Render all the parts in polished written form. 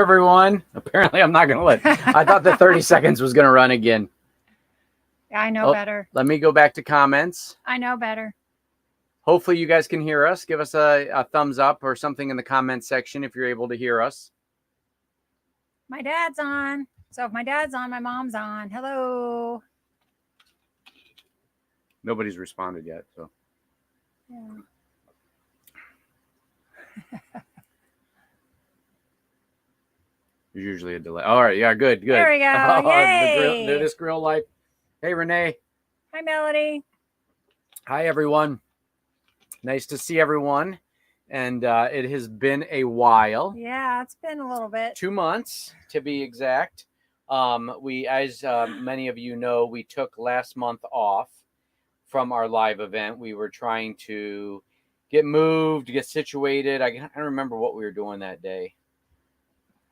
everyone. Apparently, I'm not going to I thought the 30 seconds was going to run again. I know better. Let me go back to comments. I know better. Hopefully, you guys can hear us. Give us a thumbs up or something in the comment section if you're able to hear us. My dad's on. So if my dad's on, my mom's on. Hello. Nobody's responded yet, so. Yeah. There's usually a delay. All right, yeah, good. There we go. Yay. The grill life. Hey, Renee. Hi, Melody. Hi, everyone. Nice to see everyone. And it has been a while. Yeah, it's been a little bit. 2 months, to be exact. We, as many of you know, we took last month off from our live event. We were trying to get moved, get situated. I don't remember what we were doing that day.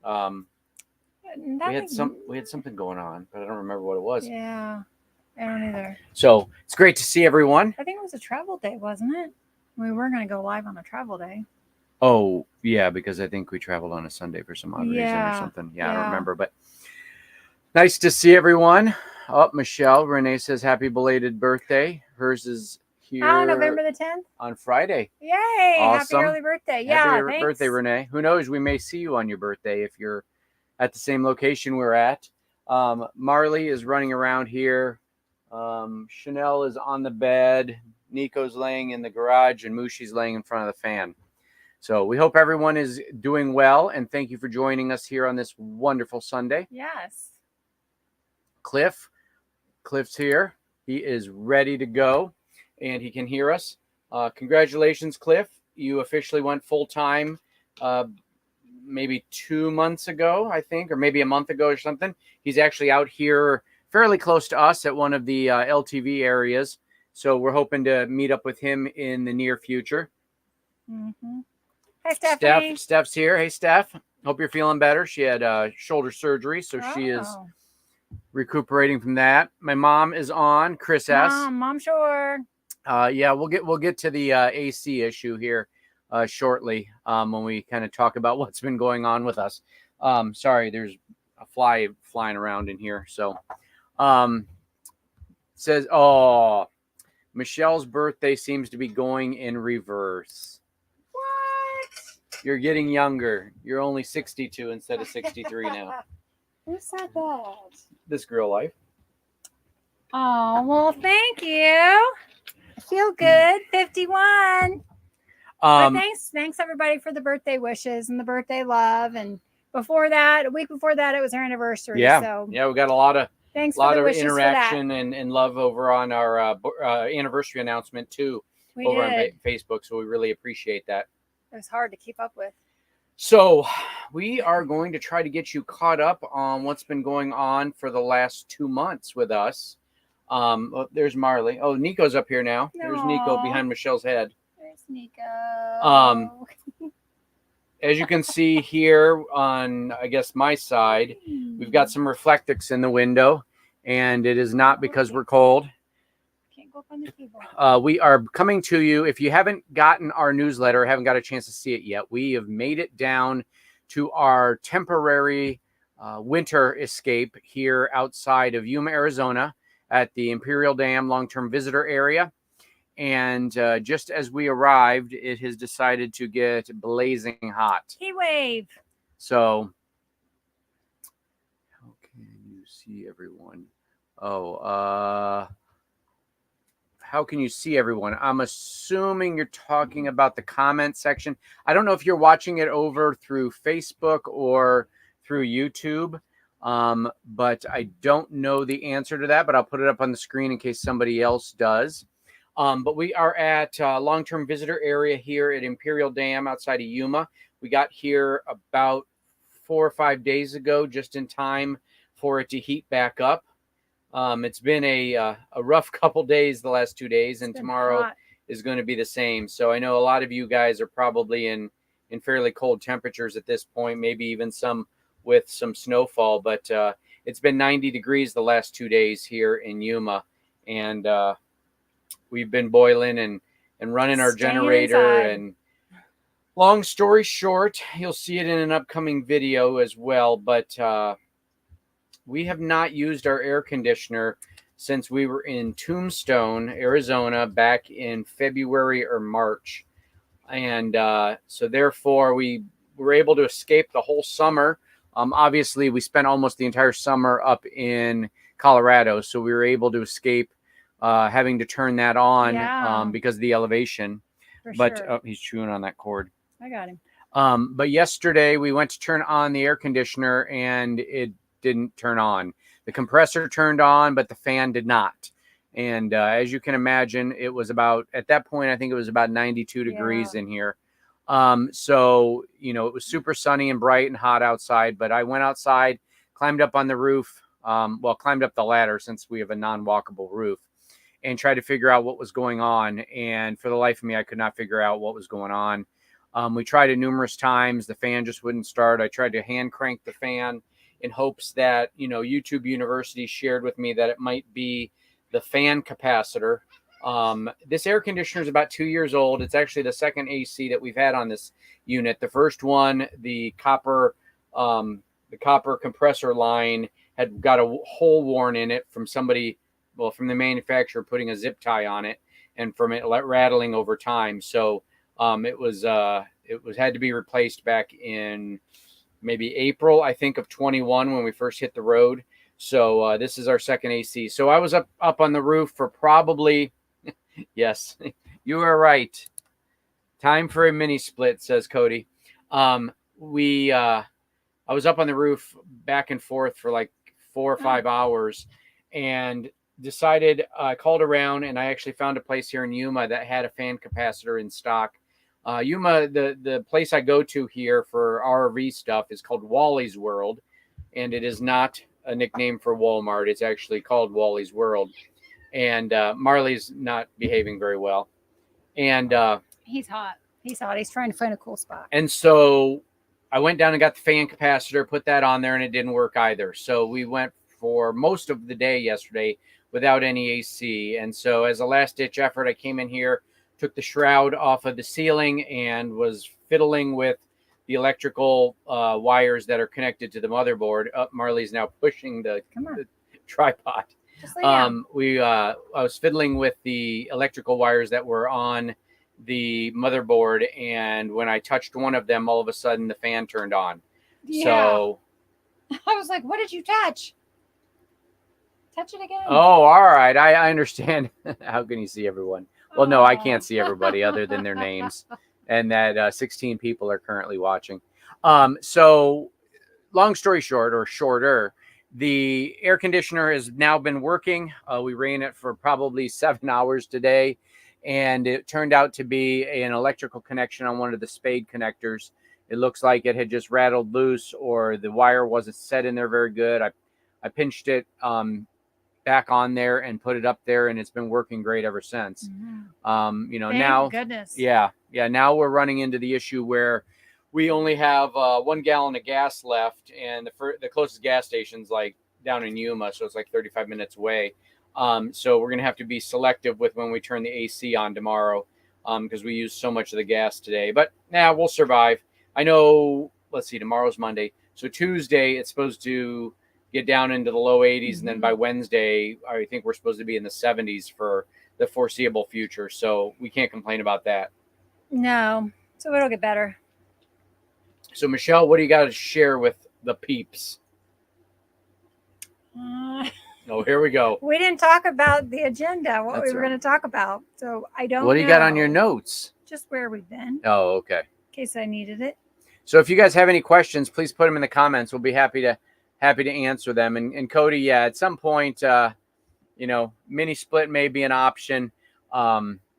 We had something going on, but I don't remember what it was. Yeah, I don't either. So it's great to see everyone. I think it was a travel day, wasn't it? We were going to go live on a travel day. Oh, yeah, because I think we traveled on a Sunday for some odd reason or something. Yeah, I don't remember, but nice to see everyone. Oh, Michelle, Renee says happy belated birthday. Hers is here. Oh, November the 10th? On Friday. Yay. Awesome. Happy early birthday. Happy birthday, Renee. Who knows? We may see you on your birthday if you're at the same location we're at. Marley is running around here. Chanel is on the bed. Nico's laying in the garage, and Mushi's laying in front of the fan. So we hope everyone is doing well, and thank you for joining us here on this wonderful Sunday. Yes. Cliff's here. He is ready to go, and he can hear us. Congratulations, Cliff. You officially went full-time maybe 2 months ago, I think, or maybe a month ago or something. He's actually out here fairly close to us at one of the LTV areas. So we're hoping to meet up with him in the near future. Mm-hmm. Hi, Stephanie. Steph's here. Hey, Steph. Hope you're feeling better. She had shoulder surgery, so she is recuperating from that. My mom is on. Chris S. Mom, sure. Yeah, we'll get to the AC issue here shortly when we kind of talk about what's been going on with us. Sorry, there's a fly flying around in here. So says, oh, Michelle's birthday seems to be going in reverse. What? You're getting younger. You're only 62 instead of 63 now. Who said that? This girl life. Oh, well, thank you. I feel good. 51. But thanks everybody for the birthday wishes and the birthday love. And before that, a week before that, it was our anniversary. Yeah. So yeah, we got a lot of interaction for and love over on our anniversary announcement too. On Facebook. So we really appreciate that. It was hard to keep up with. So we are going to try to get you caught up on what's been going on for the last 2 months with us. There's Marley. Oh, Nico's up here now. Aww. There's Nico behind Michelle's head. There's Nico. As you can see here on, I guess, my side, we've got some reflectix in the window, and it is not because we're cold. Can't go up on the table. We are coming to you. If you haven't gotten our newsletter, haven't got a chance to see it yet, we have made it down to our temporary winter escape here outside of Yuma, Arizona at the Imperial Dam long-term visitor area. And just as we arrived, it has decided to get blazing hot. Heat wave. So, how can you see everyone? Oh, how can you see everyone? I'm assuming you're talking about the comment section. I don't know if you're watching it over through Facebook or through YouTube, but I don't know the answer to that, but I'll put it up on the screen in case somebody else does. But we are at long-term visitor area here at Imperial Dam outside of Yuma. We got here about 4 or 5 days ago, just in time for it to heat back up. It's been a rough couple days the last 2 days, and tomorrow is going to be the same. So I know a lot of you guys are probably in fairly cold temperatures at this point, maybe even some with some snowfall. But it's been 90 degrees the last 2 days here in Yuma, and we've been boiling and running our generator and long story short, you'll see it in an upcoming video as well, but we have not used our air conditioner since we were in Tombstone, Arizona, back in February or March. And so therefore we were able to escape the whole summer. Obviously, we spent almost the entire summer up in Colorado, so we were able to escape having to turn that on because of the elevation. But sure. he's chewing on that cord. I got him. But yesterday we went to turn on the air conditioner and it didn't turn on. The compressor turned on, but the fan did not. And as you can imagine, it was about, at that point, I think it was about 92 degrees in here. So, you know, it was super sunny and bright and hot outside, but I went outside, climbed up on the roof, climbed up the ladder since we have a non-walkable roof, and tried to figure out what was going on. And for the life of me, I could not figure out what was going on. We tried it numerous times. The fan just wouldn't start. I tried to hand crank the fan in hopes that, you know, YouTube University shared with me that it might be the fan capacitor. This air conditioner is about 2 years old. It's actually the second AC that we've had on this unit. The first one, the copper compressor line had got a hole worn in it from somebody, from the manufacturer putting a zip tie on it and from it rattling over time. So it was had to be replaced back in maybe April, I think, of 21 when we first hit the road. So this is our second AC. So I was up on the roof for probably, yes, you are right. Time for a mini split, says Cody. I was up on the roof back and forth for like 4 or 5 hours and decided, I called around and I actually found a place here in Yuma that had a fan capacitor in stock. Yuma, the place I go to here for RV stuff is called Wally's World, and it is not a nickname for Walmart. It's actually called Wally's World. And Marley's not behaving very well. And he's hot. He's hot. He's trying to find a cool spot. And so I went down and got the fan capacitor, put that on there, and it didn't work either. So we went for most of the day yesterday without any AC. And so as a last-ditch effort, I came in here, took the shroud off of the ceiling, and was fiddling with the electrical wires that are connected to the motherboard. Marley's now pushing the tripod. I was fiddling with the electrical wires that were on the motherboard, and when I touched one of them, all of a sudden the fan turned on. Yeah. So I was like, what did you touch? Touch it again. Oh, all right. I understand. How can you see everyone? Well, no, I can't see everybody other than their names, and that 16 people are currently watching. So long story short, or shorter, the air conditioner has now been working. We ran it for probably 7 hours today, and it turned out to be an electrical connection on one of the spade connectors. It looks like it had just rattled loose, or the wire wasn't set in there very good. I pinched it back on there and put it up there, and it's been working great ever since. Mm-hmm. Thank now, goodness. Yeah. Now we're running into the issue where we only have 1 gallon of gas left, and the closest gas station's like down in Yuma, so it's like 35 minutes away. So we're gonna have to be selective with when we turn the AC on tomorrow, because we used so much of the gas today. But we'll survive. I know. Let's see. Tomorrow's Monday, so Tuesday it's supposed to get down into the low 80s, and then by Wednesday, I think we're supposed to be in the 70s for the foreseeable future. So we can't complain about that. No, so it'll get better. So Michelle, what do you got to share with the peeps? Oh, here we go. We didn't talk about the agenda, what we were going to talk about. So I don't know. What do you got on your notes? Just where we've been. Oh, okay. In case I needed it. So if you guys have any questions, please put them in the comments. We'll be happy to answer them. And Cody, at some point, mini split may be an option.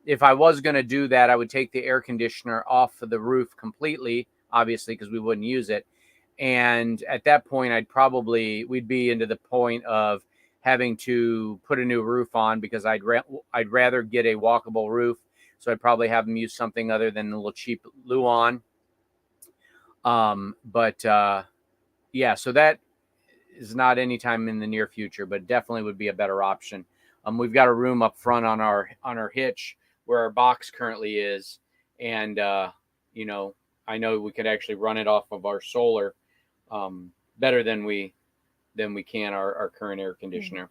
If I was going to do that, I would take the air conditioner off of the roof completely, obviously, because we wouldn't use it. And at that point, we'd be into the point of having to put a new roof on, because I'd rather get a walkable roof. So I'd probably have them use something other than a little cheap Luan. So that is not anytime in the near future, but definitely would be a better option. We've got a room up front on our hitch where our box currently is, and I know we could actually run it off of our solar better than we can our current air conditioner.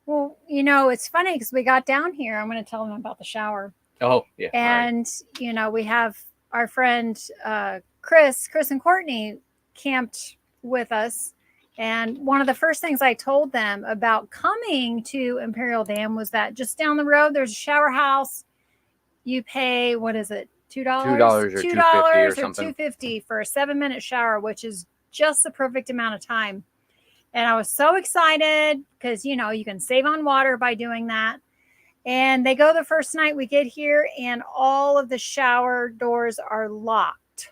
Well, you know, it's funny because we got down here. I'm going to tell them about the shower. Oh, yeah. And, you know, we have our friend Chris and Courtney camped with us. And one of the first things I told them about coming to Imperial Dam was that just down the road, there's a shower house. You pay, what is it? $2 or $2.50 for a 7-minute shower, which is just the perfect amount of time. And I was so excited because, you know, you can save on water by doing that. And they go the first night we get here, and all of the shower doors are locked.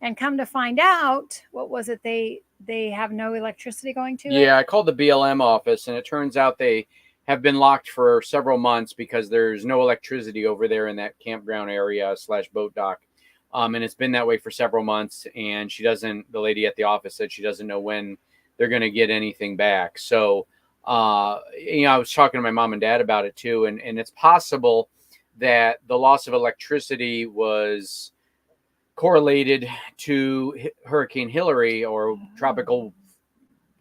And come to find out, what was it? They have no electricity going to it? Yeah, I called the BLM office, and it turns out they have been locked for several months because there's no electricity over there in that campground area / boat dock. And it's been that way for several months. And the lady at the office said she doesn't know when they're going to get anything back. So, you know, I was talking to my mom and dad about it too. And it's possible that the loss of electricity was correlated to Hurricane Hillary or Tropical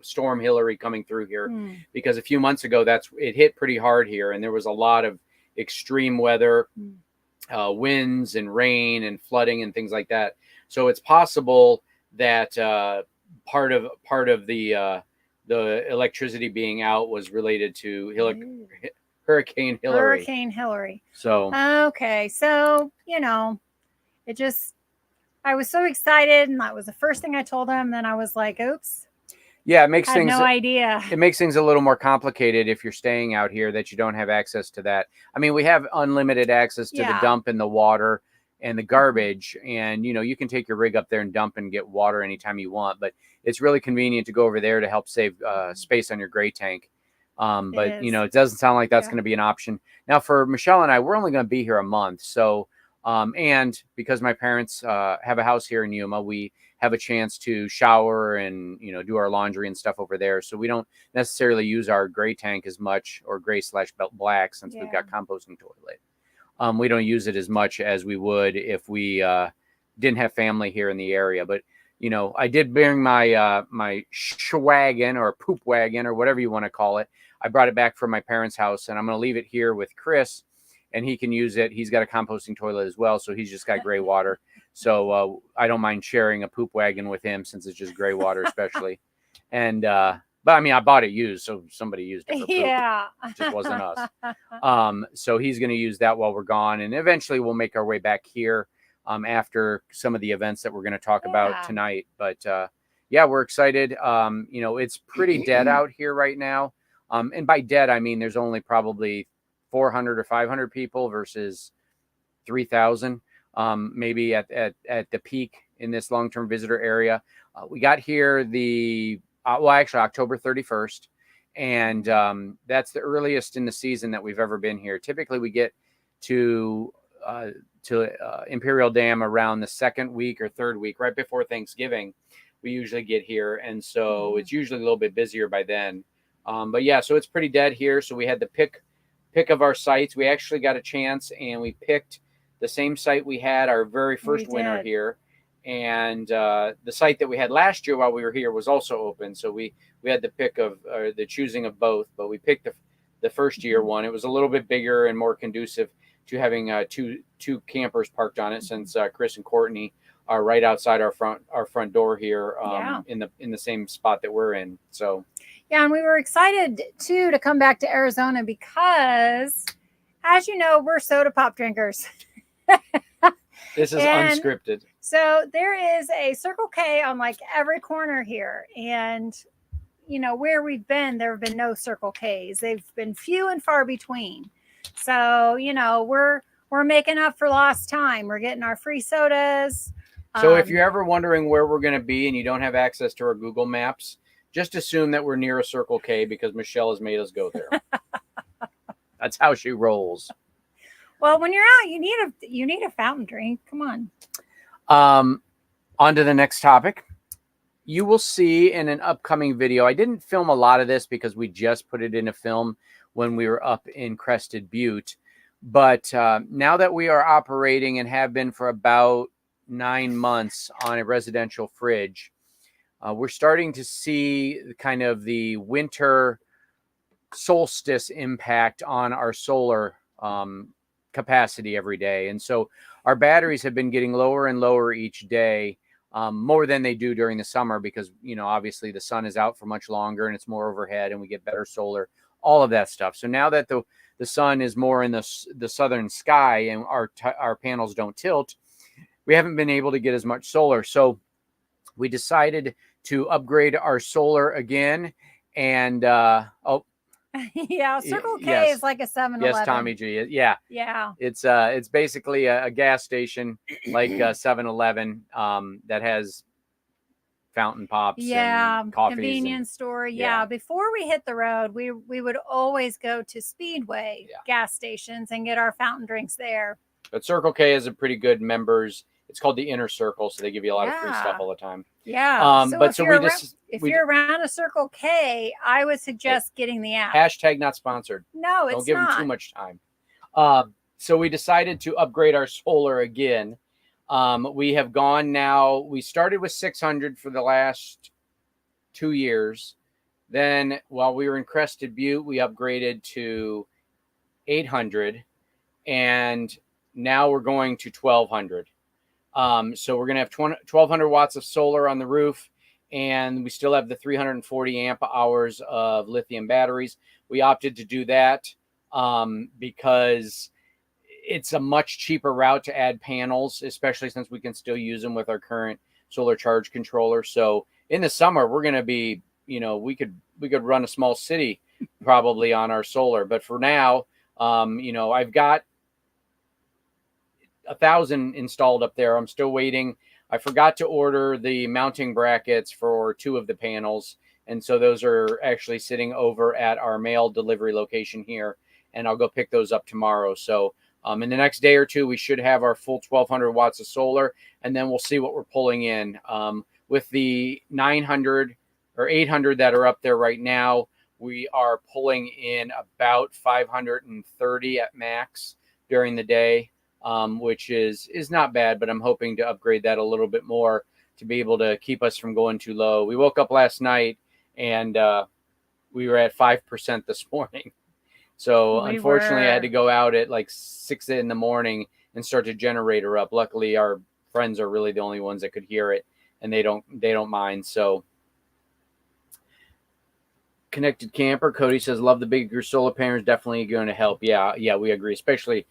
Storm Hillary coming through here, because a few months ago, it hit pretty hard here. And there was a lot of extreme weather, winds and rain and flooding and things like that. So it's possible that part of the electricity being out was related to Hurricane Hillary. Hurricane Hillary. So okay, so you know, I was so excited, and that was the first thing I told him. Then I was like, "Oops." Yeah, it makes things. No idea. It makes things a little more complicated if you're staying out here that you don't have access to that. I mean, we have unlimited access to the dump and the water and the garbage, and you know, you can take your rig up there and dump and get water anytime you want. But it's really convenient to go over there to help save space on your gray tank. But you know, it doesn't sound like that's going to be an option now for Michelle and I. We're only going to be here a month, so and because my parents have a house here in Yuma, we have a chance to shower and, you know, do our laundry and stuff over there. So we don't necessarily use our gray tank as much, or gray / black, since we've got composting toilet. We don't use it as much as we would if we didn't have family here in the area. But, you know, I did bring my my schwagon or poop wagon or whatever you want to call it. I brought it back from my parents' house, and I'm going to leave it here with Chris, and he can use it. He's got a composting toilet as well, so he's just got gray water. So I don't mind sharing a poop wagon with him, since it's just gray water, especially. And but I mean, I bought it used, so somebody used it for poop. Yeah, it just wasn't us. So he's going to use that while we're gone, and eventually we'll make our way back here after some of the events that we're going to talk about tonight. But yeah, we're excited. You know, it's pretty dead out here right now, and by dead I mean there's only probably 400 or 500 people versus 3,000. Maybe at the peak in this long-term visitor area. We got here actually October 31st. And that's the earliest in the season that we've ever been here. Typically we get to Imperial Dam around the second week or third week, right before Thanksgiving. We usually get here. And so it's usually a little bit busier by then. But yeah, so it's pretty dead here. So we had the pick of our sites. We actually got a chance, and we picked the same site we had our very first winter here. And the site that we had last year while we were here was also open. So we had the pick of the choosing of both, but we picked the first year one. It was a little bit bigger and more conducive to having two campers parked on it, since Chris and Courtney are right outside our front door here in the same spot that we're in. So yeah, and we were excited too to come back to Arizona because, as you know, we're soda pop drinkers. This is unscripted. So there is a Circle K on like every corner here. And, you know, where we've been, there have been no Circle Ks. They've been few and far between. So, you know, we're making up for lost time. We're getting our free sodas. So if you're ever wondering where we're going to be and you don't have access to our Google Maps, just assume that we're near a Circle K, because Michelle has made us go there. That's how she rolls. Well, when you're out, you need a fountain drink. Come on. On to the next topic. You will see in an upcoming video. I didn't film a lot of this because we just put it in a film when we were up in Crested Butte. But now that we are operating and have been for about 9 months on a residential fridge, we're starting to see kind of the winter solstice impact on our solar capacity every day. And so our batteries have been getting lower and lower each day, more than they do during the summer, because, obviously the sun is out for much longer and it's more overhead and we get better solar, all of that stuff. So now that the sun is more in the southern sky and our panels don't tilt, we haven't been able to get as much solar. So we decided to upgrade our solar again. And yeah, Circle K is like a 7-Eleven. Yes, Tommy G. Yeah. It's basically a gas station like 7-Eleven that has fountain pops and coffees. Convenience store. Yeah. Before we hit the road, we would always go to Speedway gas stations and get our fountain drinks there. But Circle K is a pretty good members. It's called the Inner Circle, so they give you a lot of free stuff all the time. Yeah. If you're around a Circle K, I would suggest getting the app. Hashtag not sponsored. No, it's not. Don't give them too much time. So we decided to upgrade our solar again. We have gone now. We started with 600 for the last 2 years. Then while we were in Crested Butte, we upgraded to 800. And now we're going to 1200. So we're going to have 1200 watts of solar on the roof, and we still have the 340 amp hours of lithium batteries. We opted to do that because it's a much cheaper route to add panels, especially since we can still use them with our current solar charge controller. So in the summer, we're going to be, we could run a small city probably on our solar. But for now, I've got 1,000 installed up there. I'm still waiting. I forgot to order the mounting brackets for 2 of the panels. And so those are actually sitting over at our mail delivery location here. And I'll go pick those up tomorrow. So in the next day or 2, we should have our full 1,200 watts of solar. And then we'll see what we're pulling in. With the 900 or 800 that are up there right now, we are pulling in about 530 at max during the day. Which is not bad, but I'm hoping to upgrade that a little bit more to be able to keep us from going too low. We woke up last night and we were at 5% this morning. So unfortunately, I had to go out at like 6 in the morning and start the generator up. Luckily, our friends are really the only ones that could hear it, and they don't mind. So Connected Camper, Cody says, love the bigger solar panels, definitely going to help. Yeah, we agree, especially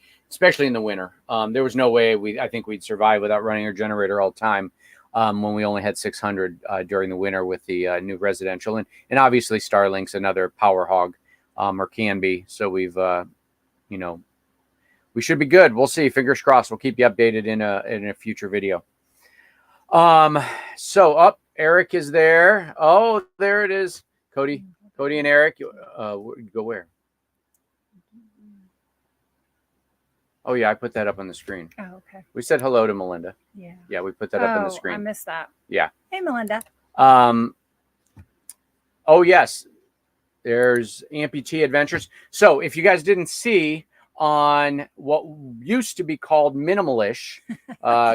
in the winter. There was no way I think we'd survive without running our generator all the time when we only had 600 during the winter with the new residential. And obviously Starlink's another power hog, or can be. So we've, we should be good. We'll see. Fingers crossed. We'll keep you updated in a future video. So Eric is there. Oh, there it is. Cody and Eric, go where? Oh, yeah, I put that up on the screen. Oh, okay. We said hello to Melinda. Yeah. Yeah, we put that up on the screen. I missed that. Yeah. Hey, Melinda. Oh, yes. There's Amput Adventures. So if you guys didn't see on what used to be called Minimalish,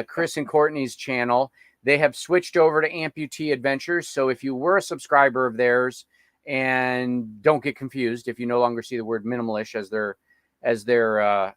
Chris and Courtney's channel, they have switched over to Amput Adventures. So if you were a subscriber of theirs, and don't get confused if you no longer see the word Minimalish as their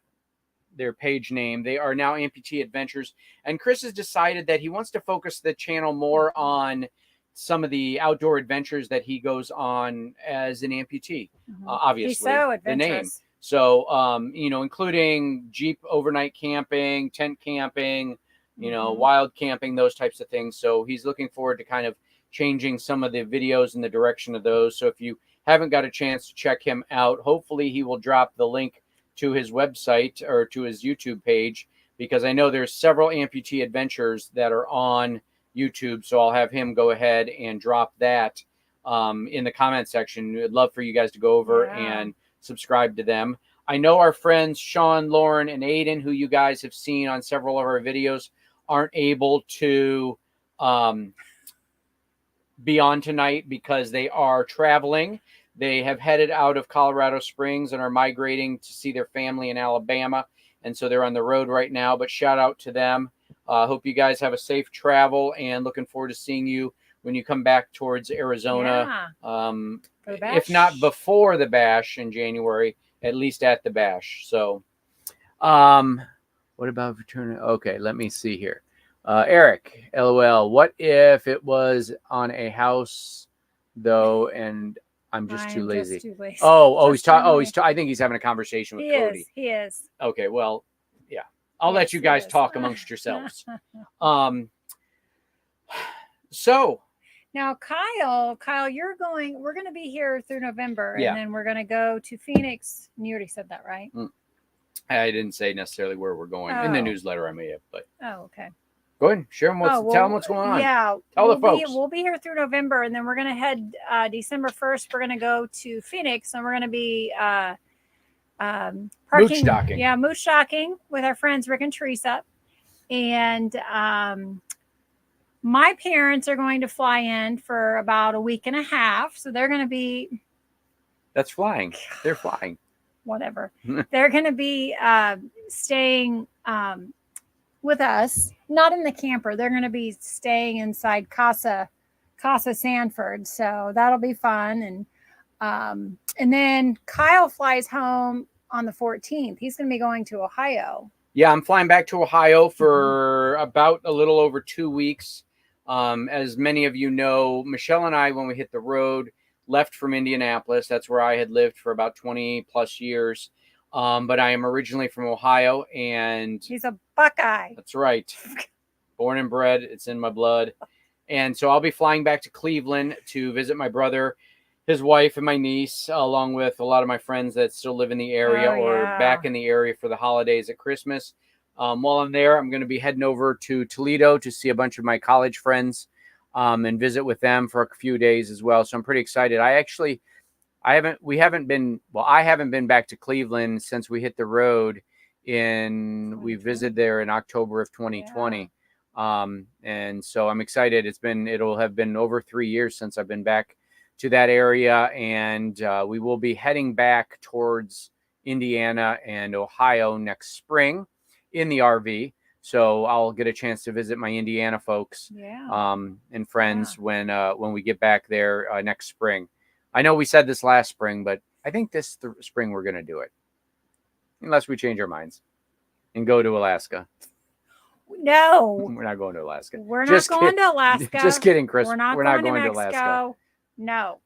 page name, they are now Amput Adventures. And Chris has decided that he wants to focus the channel more on some of the outdoor adventures that he goes on as an amputee. Obviously, he's so adventurous. The name. So, including Jeep overnight camping, tent camping, wild camping, those types of things. So he's looking forward to kind of changing some of the videos in the direction of those. So if you haven't got a chance to check him out, hopefully he will drop the link to his website or to his YouTube page, because I know there's several Amput Adventures that are on YouTube. So I'll have him go ahead and drop that in the comment section. I'd love for you guys to go over and subscribe to them. I know our friends Sean, Lauren, and Aiden, who you guys have seen on several of our videos, aren't able to be on tonight because they are traveling. They have headed out of Colorado Springs and are migrating to see their family in Alabama. And so they're on the road right now, but shout out to them. Hope you guys have a safe travel and looking forward to seeing you when you come back towards Arizona. If not before the bash in January, at least at the bash. So, what about returning? Okay, let me see here. Eric, LOL. What if it was on a house though, and I'm just too lazy? I think he's having a conversation with Cody. He is. Okay, well, yeah. I'll let you guys talk amongst yourselves. So now, Kyle, we're going to be here through November, and then we're going to go to Phoenix. You already said that, right? I didn't say necessarily where we're going in the newsletter. I may have, but okay. Go ahead, share them. Tell them what's going on. Yeah, tell the folks. We'll be here through November, and then we're going to head December 1st. We're going to go to Phoenix, and we're going to be parking. Mooch docking with our friends Rick and Teresa, and my parents are going to fly in for about a week and a half, so they're going to be. That's flying. They're flying. Whatever. They're going to be staying with us, not in the camper. They're going to be staying inside Casa Sanford, so that'll be fun. And then Kyle flies home on the 14th. He's going to be going to Ohio. Yeah, I'm flying back to Ohio for about a little over 2 weeks. As many of you know, Michelle and I, when we hit the road, left from Indianapolis. That's where I had lived for about 20 plus years. But I am originally from Ohio, and he's a Buckeye. That's right. Born and bred. It's in my blood. And so I'll be flying back to Cleveland to visit my brother, his wife, and my niece, along with a lot of my friends that still live in the area or back in the area for the holidays at Christmas. While I'm there, I'm going to be heading over to Toledo to see a bunch of my college friends and visit with them for a few days as well. So I'm pretty excited. I haven't been back to Cleveland since we hit the road we visited there in October of 2020. And so I'm excited. It'll have been over 3 years since I've been back to that area. And we will be heading back towards Indiana and Ohio next spring in the RV. So I'll get a chance to visit my Indiana folks and friends when we get back there next spring. I know we said this last spring, but I think this spring we're going to do it. Unless we change our minds and go to Alaska. No. We're not going to Alaska. We're not going to Alaska. Just kidding, Chris. We're not going to Alaska. No.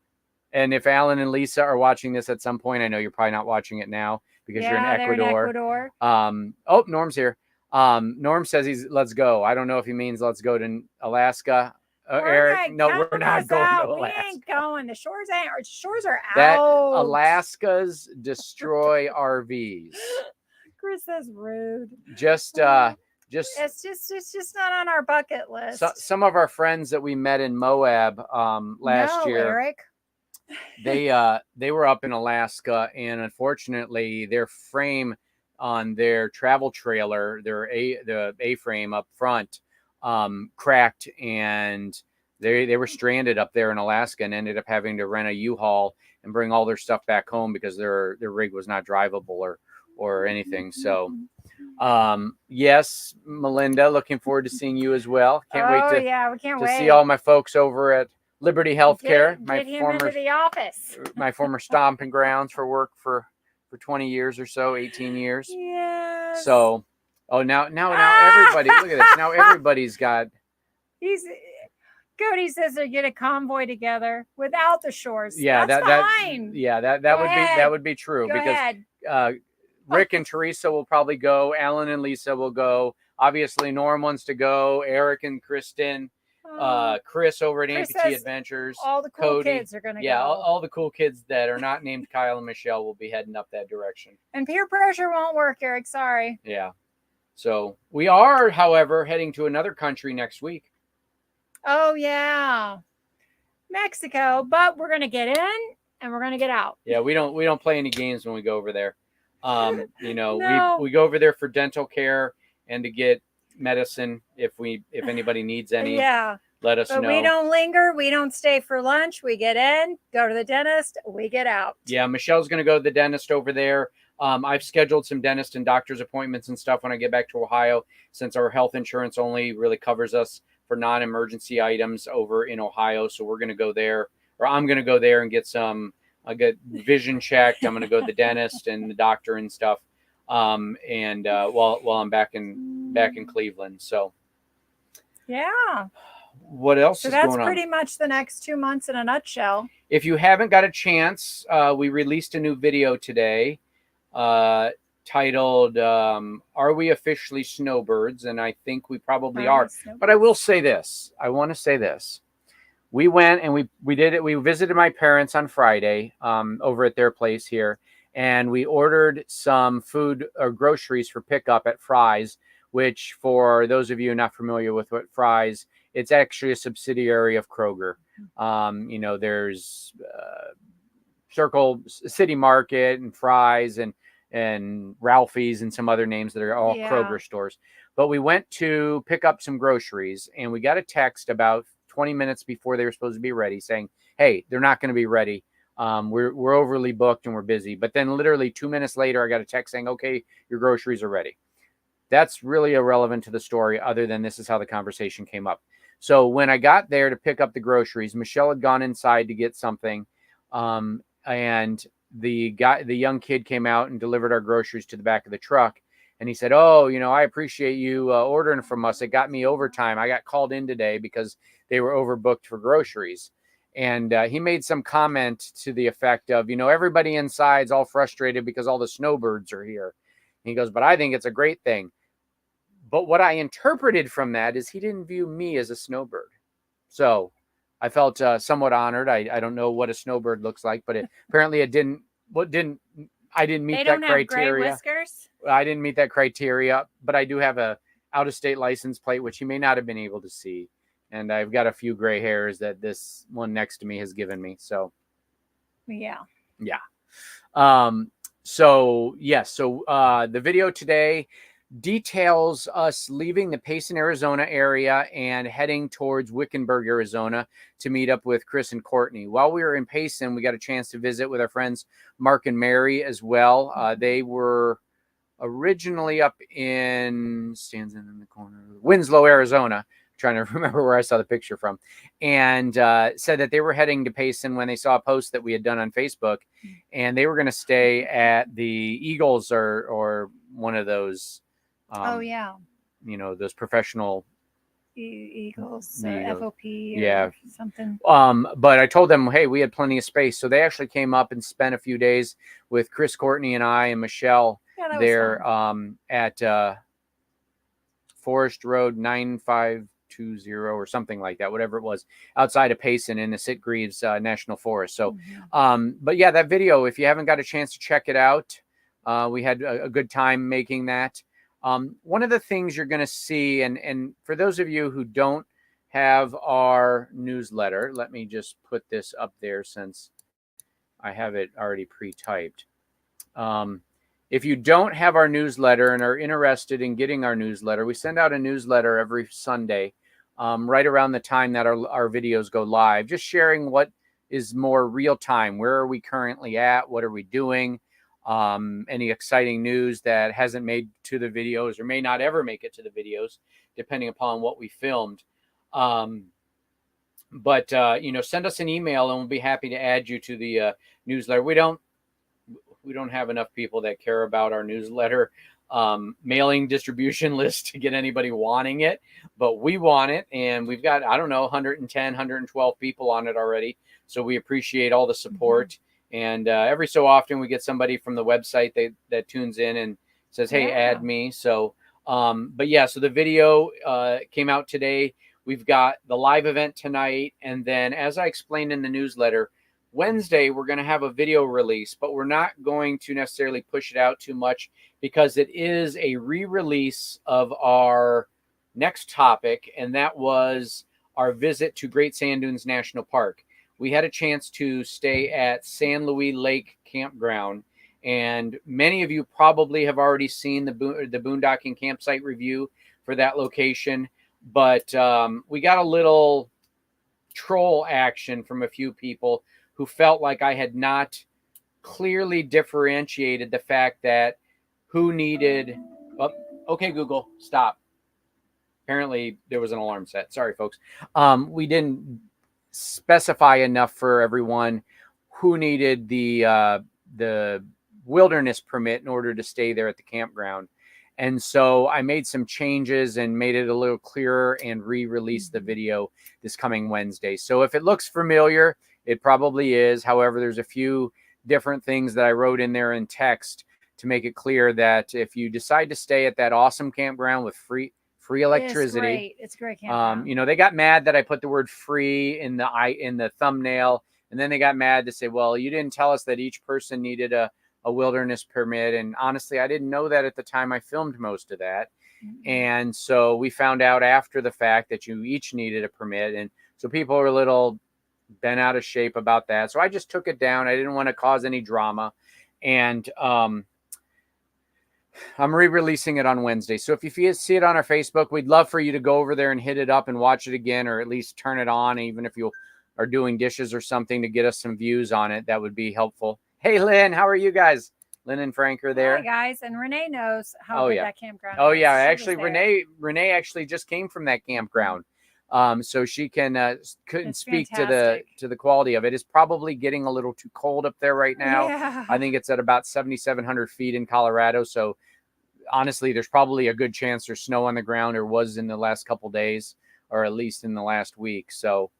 And if Alan and Lisa are watching this at some point, I know you're probably not watching it now because you're in Ecuador. Norm's here. Norm says let's go. I don't know if he means let's go to Alaska. Eric, no, we're not going to Alaska. We ain't going. The shores are out. That Alaska's destroy RVs. Chris is rude. It's just not on our bucket list. Some of our friends that we met in Moab last year, Eric. they were up in Alaska, and unfortunately their frame on their travel trailer, the A-frame up front, cracked, and they were stranded up there in Alaska and ended up having to rent a U-Haul and bring all their stuff back home because their rig was not drivable or anything. So yes, Melinda, looking forward to seeing you as well. Can't wait to see all my folks over at Liberty Healthcare. Get him into the office. My former stomping grounds for work for 20 years or so, 18 years. Yes. So now everybody, look at this. Now everybody's got. Cody says they get a convoy together without the shores. Yeah, that's fine. That would be true. Go ahead. Rick and Teresa will probably go. Alan and Lisa will go. Obviously, Norm wants to go. Eric and Kristen. Chris over at Amput Adventures. All the cool kids are going to go. Yeah, all the cool kids that are not named Kyle and Michelle will be heading up that direction. And peer pressure won't work, Eric. Sorry. Yeah. So we are, however, heading to another country next week. Oh, yeah. Mexico. But we're going to get in and we're going to get out. Yeah, we don't play any games when we go over there. No. We go over there for dental care and to get medicine if anybody needs any. Yeah. let us know. But we don't linger. We don't stay for lunch. We get in, go to the dentist, we get out. Yeah, Michelle's going to go to the dentist over there. I've scheduled some dentist and doctor's appointments and stuff when I get back to Ohio, since our health insurance only really covers us for non-emergency items over in Ohio. So we're going to go there, or I'm going to go there and get I get vision checked. I'm going to go to the dentist and the doctor and stuff. While I'm back in Cleveland. So yeah. What else is going on? So that's pretty much the next 2 months in a nutshell. If you haven't got a chance, we released a new video today titled Are We Officially Snowbirds? And I think we probably are. But I will say this. I want to say this. We went and we did it. We visited my parents on Friday over at their place here. And we ordered some food or groceries for pickup at Fry's, which, for those of you not familiar with what Fry's, it's actually a subsidiary of Kroger. There's Circle City Market and Fry's and Ralphie's and some other names that are all Kroger stores. But we went to pick up some groceries, and we got a text about 20 minutes before they were supposed to be ready saying, hey, they're not going to be ready. We're overly booked and we're busy. But then literally 2 minutes later, I got a text saying, okay, your groceries are ready. That's really irrelevant to the story, other than this is how the conversation came up. So when I got there to pick up the groceries, Michelle had gone inside to get something. And the young kid came out and delivered our groceries to the back of the truck. And he said, oh, I appreciate you ordering from us. It got me overtime. I got called in today because they were overbooked for groceries. And he made some comment to the effect of, everybody inside's all frustrated because all the snowbirds are here. And he goes, but I think it's a great thing. But what I interpreted from that is he didn't view me as a snowbird. So I felt somewhat honored. I don't know what a snowbird looks like, but apparently it didn't. I didn't meet that criteria. They don't have gray whiskers? I didn't meet that criteria, but I do have a out-of-state license plate, which he may not have been able to see. And I've got a few gray hairs that this one next to me has given me. So, yeah. So the video today details us leaving the Payson, Arizona area and heading towards Wickenburg, Arizona to meet up with Chris and Courtney. While we were in Payson, we got a chance to visit with our friends Mark and Mary as well. They were originally up in Winslow, Arizona. Trying to remember where I saw the picture from, and said that they were heading to Payson when they saw a post that we had done on Facebook, and they were going to stay at the Eagles or one of those. Those professional Eagles, FOP, or something. But I told them, hey, we had plenty of space, so they actually came up and spent a few days with Chris, Courtney, and I and Michelle there at Forest Road 9520 or something like that, whatever it was, outside of Payson in the Sitgreaves National Forest. So, but yeah, that video, if you haven't got a chance to check it out, we had a good time making that. One of the things you're going to see, and for those of you who don't have our newsletter, let me just put this up there since I have it already pre-typed. If you don't have our newsletter and are interested in getting our newsletter, we send out a newsletter every Sunday, right around the time that our videos go live, just sharing what is more real time. Where are we currently at? What are we doing? Any exciting news that hasn't made to the videos or may not ever make it to the videos, depending upon what we filmed. Send us an email and we'll be happy to add you to the newsletter. We don't have enough people that care about our newsletter mailing distribution list to get anybody wanting it, but we want it. And we've got, 110, 112 people on it already. So we appreciate all the support. And every so often we get somebody from the website that tunes in and says, hey, add me. So, so the video came out today. We've got the live event tonight. And then, as I explained in the newsletter, Wednesday, we're going to have a video release, but we're not going to necessarily push it out too much because it is a re-release of our next topic. And that was our visit to Great Sand Dunes National Park. We had a chance to stay at San Luis Lake Campground, and many of you probably have already seen the boondocking campsite review for that location. But we got a little troll action from a few people who felt like I had not clearly differentiated the fact that who needed. Oh, okay, Google, stop. Apparently, there was an alarm set. Sorry, folks. We didn't specify enough for everyone who needed the wilderness permit in order to stay there at the campground. And so I made some changes and made it a little clearer and re-released the video this coming Wednesday. So if it looks familiar, it probably is. However, there's a few different things that I wrote in there in text to make it clear that if you decide to stay at that awesome campground with free electricity, it's great campground. you know, they got mad that I put the word free in the thumbnail, and then they got mad to say, well, you didn't tell us that each person needed a wilderness permit. And honestly, I didn't know that at the time I filmed most of that. And so we found out after the fact that you each needed a permit. And so people were a little bent out of shape about that. So I just took it down. I didn't want to cause any drama. And I'm re-releasing it on Wednesday. So if you see it on our Facebook, we'd love for you to go over there and hit it up and watch it again, or at least turn it on, even if you are doing dishes or something, to get us some views on it. That would be helpful. Hey, Lynn, how are you guys? Lynn and Frank are there. Hi, guys. And Renee knows how good that campground is. Oh, yeah. Actually, Renee actually just came from that campground. So she couldn't speak to the quality of it. It's probably getting a little too cold up there right now. Yeah. I think it's at about 7,700 feet in Colorado. So honestly, there's probably a good chance there's snow on the ground, or was in the last couple days, or at least in the last week. So,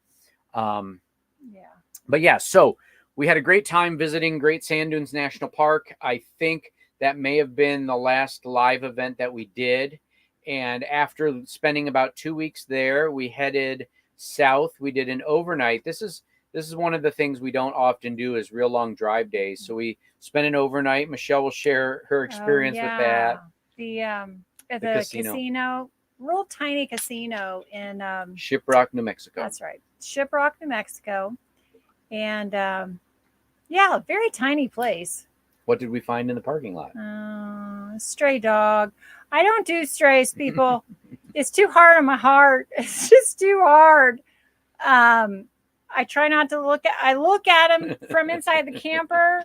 but yeah, so we had a great time visiting Great Sand Dunes National Park. I think that may have been the last live event that we did. And after spending about 2 weeks there, we headed south. We did an overnight. This is one of the things we don't often do, is real long drive days. So we spent an overnight. Michelle will share her experience with that. At the casino, real tiny casino in Shiprock, New Mexico. That's right. Shiprock, New Mexico. And very tiny place. What did we find in the parking lot? Stray dog. I don't do strays, people. It's too hard on my heart. It's just too hard. I try not to look at them from inside the camper,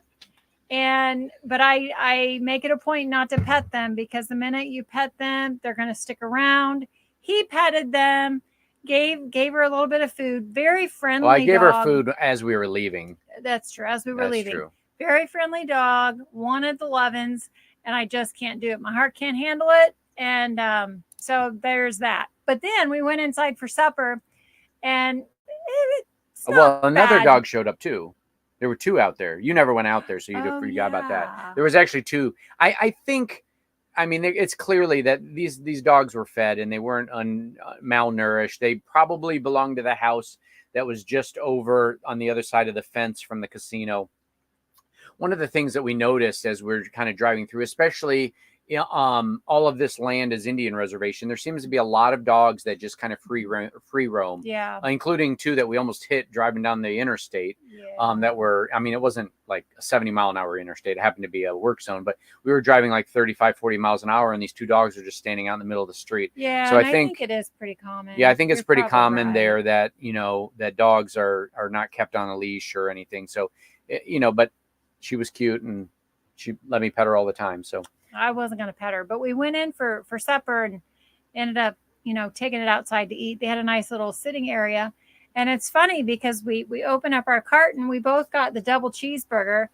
but I make it a point not to pet them, because the minute you pet them, they're going to stick around. He petted them, gave her a little bit of food. Very friendly. Well, I gave her food as we were leaving. That's true. As we were leaving. True. Very friendly dog. Wanted the lovin's, and I just can't do it. My heart can't handle it. And so there's that. But then we went inside for supper, and another dog showed up too. There were two out there. You never went out there, so you forgot about that. There was actually two. I think, I mean, it's clearly that these dogs were fed and they weren't malnourished. They probably belonged to the house that was just over on the other side of the fence from the casino. One of the things that we noticed as we're kind of driving through, especially all of this land is Indian reservation, there seems to be a lot of dogs that just kind of free roam. Yeah. Including two that we almost hit driving down the interstate. Yeah. That were, I mean, it wasn't like a 70-mile-an-hour interstate. It happened to be a work zone, but we were driving like 35, 40 miles an hour, and these two dogs are just standing out in the middle of the street. Yeah. So I think it is pretty common. Yeah, I think it's pretty common there that, that dogs are not kept on a leash or anything. So, but she was cute and she let me pet her all the time. So I wasn't going to pet her, but we went in for supper and ended up, taking it outside to eat. They had a nice little sitting area. And it's funny because we opened up our cart and we both got the double cheeseburger.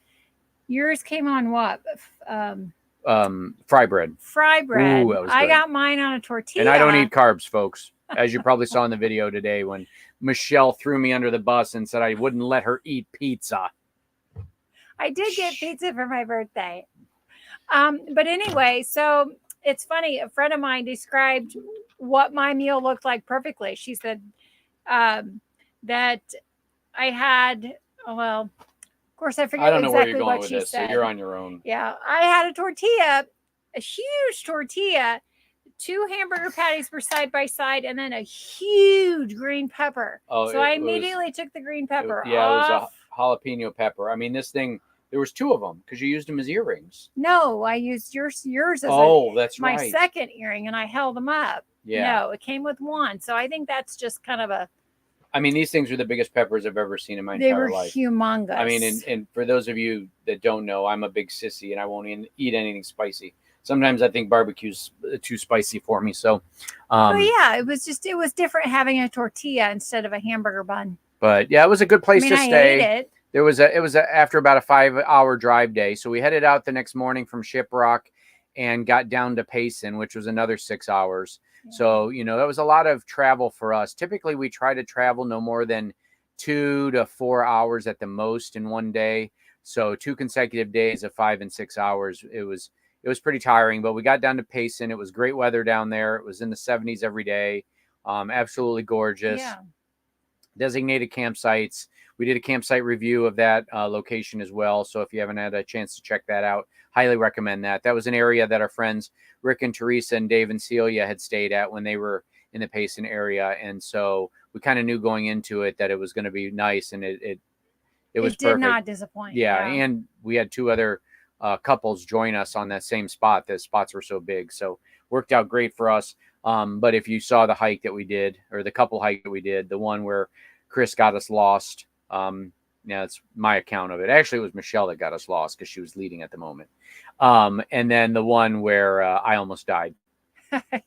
Yours came on what? Fry bread. Fry bread. Ooh, that was I good. got mine on a tortilla. And I don't eat carbs, folks, as you probably saw in the video today when Michelle threw me under the bus and said I wouldn't let her eat pizza. I did get pizza for my birthday. But anyway, so it's funny. A friend of mine described what my meal looked like perfectly. She said that I had, of course, I forget exactly what she said. So you're on your own. Yeah. I had a tortilla, a huge tortilla. 2 hamburger patties were side by side, and then a huge green pepper. So I immediately took the green pepper off. It was a jalapeno pepper. I mean, this thing, there was 2 of them because you used them as earrings. No, I used yours as that's my right. second earring, and I held them up. Yeah. No, it came with one. So I think that's just kind of a. I mean, these things were the biggest peppers I've ever seen in my They entire were life. humongous. I mean, and for those of you that don't know, I'm a big sissy and I won't eat anything spicy. Sometimes I think barbecue's too spicy for me. So, yeah, it was different having a tortilla instead of a hamburger bun. But yeah, it was a good place to stay. I ate it. It was after about a 5-hour drive day. So we headed out the next morning from Shiprock and got down to Payson, which was another 6 hours. Yeah. So, you know, that was a lot of travel for us. Typically we try to travel no more than 2 to 4 hours at the most in one day. So 2 consecutive days of 5 and 6 hours. It was pretty tiring, but we got down to Payson. It was great weather down there. It was in the 70s every day. Absolutely gorgeous. Yeah. Designated campsites. We did a campsite review of that location as well. So if you haven't had a chance to check that out, highly recommend that. That was an area that our friends Rick and Teresa and Dave and Celia had stayed at when they were in the Payson area. And so we kind of knew going into it that it was going to be nice, and it was did perfect. Not disappoint. Yeah. And we had 2 other couples join us on that same spot. The spots were so big. So worked out great for us. But if you saw the hike that we did, or the couple hike that we did, the one where Chris got us lost, it's my account of it. Actually, it was Michelle that got us lost because she was leading at the moment. And then the one where I almost died.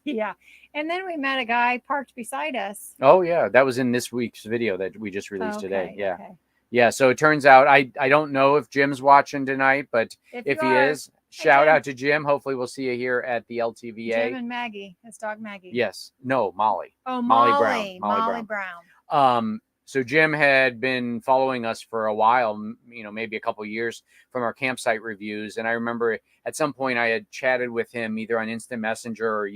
Yeah. And then we met a guy parked beside us. Oh, yeah. That was in this week's video that we just released today. Yeah. Okay. Yeah. So it turns out, I don't know if Jim's watching tonight, but if he is, shout out to Jim. Hopefully we'll see you here at the LTVA. Jim and Maggie. His dog Maggie. Yes. No, Molly. Oh, Molly Brown. So Jim had been following us for a while, you know, maybe a couple of years from our campsite reviews. And I remember at some point I had chatted with him either on Instant Messenger or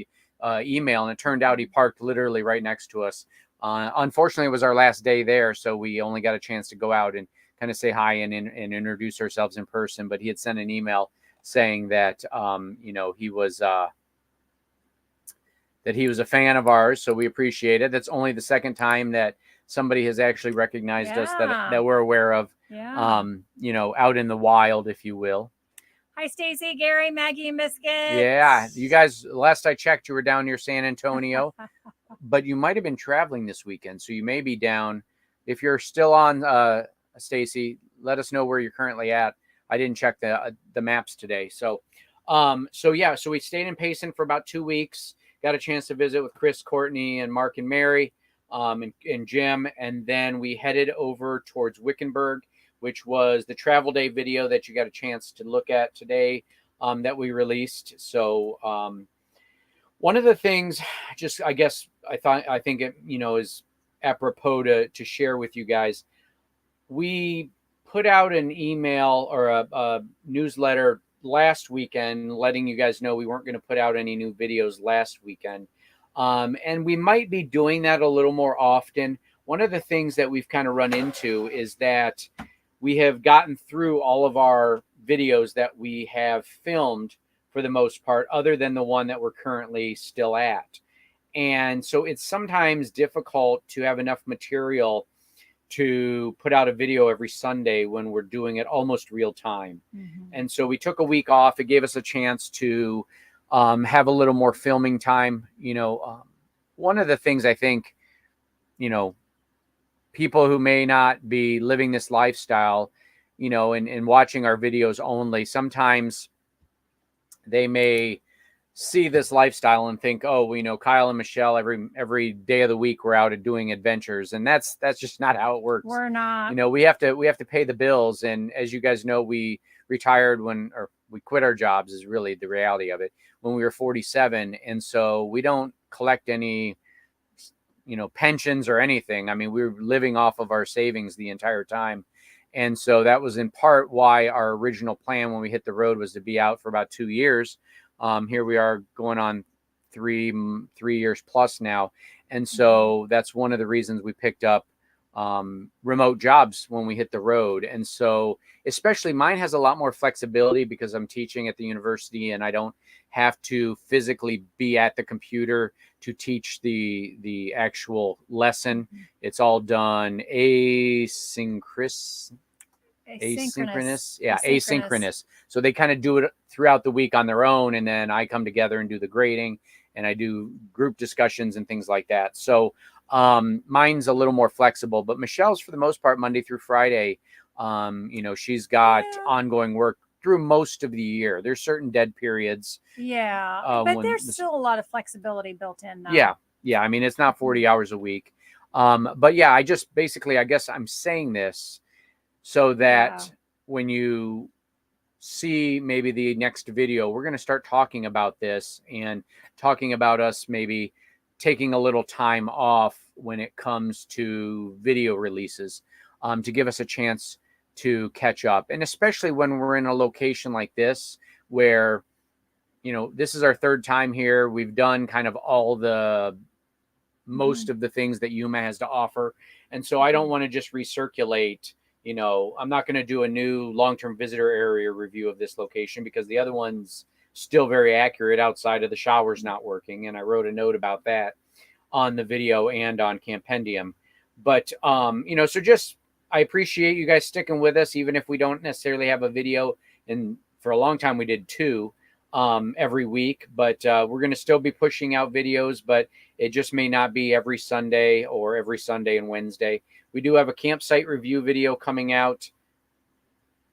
email, and it turned out he parked literally right next to us. Unfortunately, it was our last day there, so we only got a chance to go out and kind of say hi and introduce ourselves in person. But he had sent an email saying that, you know, he was a fan of ours, so we appreciate it. That's only the second time that somebody has actually recognized us that we're aware of, you know, out in the wild, if you will. Hi, Stacy, Gary, Maggie, and Biscuits. Yeah, you guys, last I checked, you were down near San Antonio, but you might have been traveling this weekend, so you may be down. If you're still on, Stacy, let us know where you're currently at. I didn't check the maps today. So we stayed in Payson for about 2 weeks. Got a chance to visit with Chris, Courtney, and Mark and Mary, and Jim, and then we headed over towards Wickenburg, which was the travel day video that you got a chance to look at today, that we released. So one of the things, just I think it, you know, is apropos to share with you guys. We put out an email or a newsletter last weekend letting you guys know we weren't going to put out any new videos last weekend. And we might be doing that a little more often. One of the things that we've kind of run into is that we have gotten through all of our videos that we have filmed for the most part, other than the one that we're currently still at. And so it's sometimes difficult to have enough material to put out a video every Sunday when we're doing it almost real time. Mm-hmm. And so we took a week off. It gave us a chance to have a little more filming time. You know, one of the things I think, you know, people who may not be living this lifestyle, you know, and watching our videos only, sometimes they may see this lifestyle and think, oh, you know, Kyle and Michelle, every day of the week we're out doing adventures, and that's just not how it works. We're not. You know, we have to pay the bills, and as you guys know, we retired or we quit our jobs is really the reality of it when we were 47, and so we don't collect any, you know, pensions or anything. I mean, we were living off of our savings the entire time. And so that was in part why our original plan when we hit the road was to be out for about 2 years. Here we are going on three years plus now. And so that's one of the reasons we picked up remote jobs when we hit the road. And so especially mine has a lot more flexibility because I'm teaching at the university and I don't have to physically be at the computer to teach the actual lesson. It's all done asynchronous. Yeah, asynchronous. So they kind of do it throughout the week on their own, and then I come together and do the grading, and I do group discussions and things like that. So mine's a little more flexible, but Michelle's for the most part Monday through Friday. You know, she's got ongoing work through most of the year. There's certain dead periods. Yeah, but there's still a lot of flexibility built in now. Yeah. Yeah. I mean, it's not 40 hours a week. But yeah, I just basically, I guess I'm saying this so that when you see maybe the next video, we're going to start talking about this and talking about us maybe taking a little time off when it comes to video releases, to give us a chance to catch up. And especially when we're in a location like this, where, you know, this is our third time here. We've done kind of all the most of the things that Yuma has to offer. And so I don't want to just recirculate, you know, I'm not going to do a new long-term visitor area review of this location because the other one's still very accurate outside of the showers not working. And I wrote a note about that on the video and on Campendium. But, you know, so just, I appreciate you guys sticking with us, even if we don't necessarily have a video. And for a long time, we did 2 every week, but we're going to still be pushing out videos, but it just may not be every Sunday or every Sunday and Wednesday. We do have a campsite review video coming out.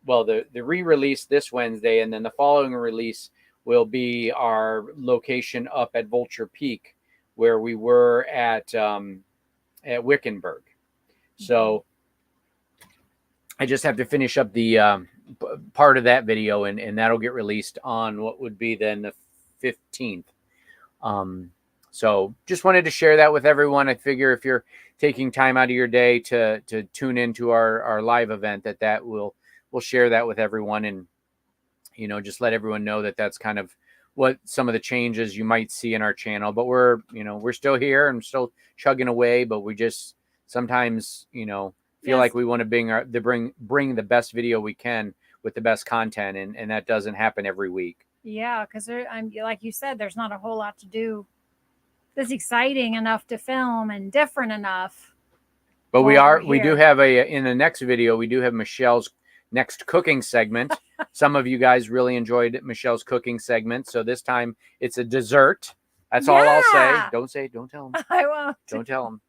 Well, the re-release this Wednesday, and then the following release will be our location up at Vulture Peak, where we were at Wickenburg. So I just have to finish up the part of that video, and that'll get released on what would be then the 15th. So just wanted to share that with everyone. I figure if you're taking time out of your day to tune into our live event, that we'll share that with everyone, and, you know, just let everyone know that that's kind of what some of the changes you might see in our channel. But we're still here and still chugging away, but we just sometimes, you know, feel like we want to bring the best video we can with the best content, and that doesn't happen every week. Yeah, because I'm like you said, there's not a whole lot to do that's exciting enough to film and different enough. But we do have in the next video, we do have Michelle's next cooking segment. Some of you guys really enjoyed Michelle's cooking segment, so this time it's a dessert. That's all I'll say. Don't tell them. I won't. Don't tell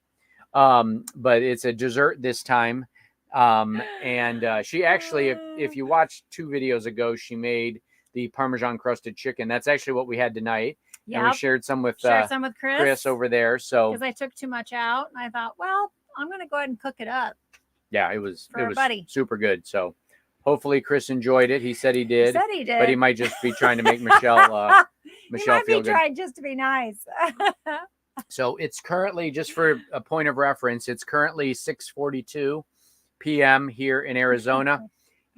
them. But it's a dessert this time. And she actually, if you watched 2 videos ago, she made the Parmesan crusted chicken. That's actually what we had tonight. Yeah. And we shared some with Chris over there. So because I took too much out, and I thought, well, I'm going to go ahead and cook it up. Yeah, it was super good. So hopefully Chris enjoyed it. He said he did. But he might just be trying to make Michelle feel good. Trying just to be nice. So it's currently, just for a point of reference, it's currently 6:42 p.m. here in Arizona,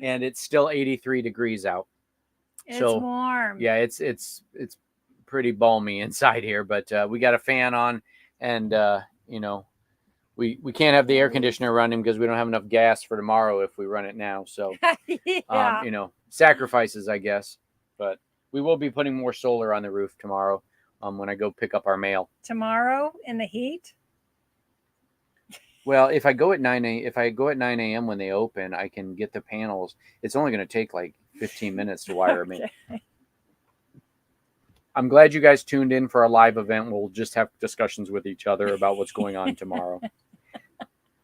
and it's still 83 degrees out. It's warm. Yeah, it's pretty balmy inside here, but we got a fan on, and you know, we can't have the air conditioner running because we don't have enough gas for tomorrow if we run it now. So yeah. you know, sacrifices, I guess. But we will be putting more solar on the roof tomorrow when I go pick up our mail. Tomorrow in the heat? Well, if I go at 9 a.m. when they open, I can get the panels. It's only going to take like 15 minutes to wire them in. I'm glad you guys tuned in for our live event. We'll just have discussions with each other about what's going on tomorrow.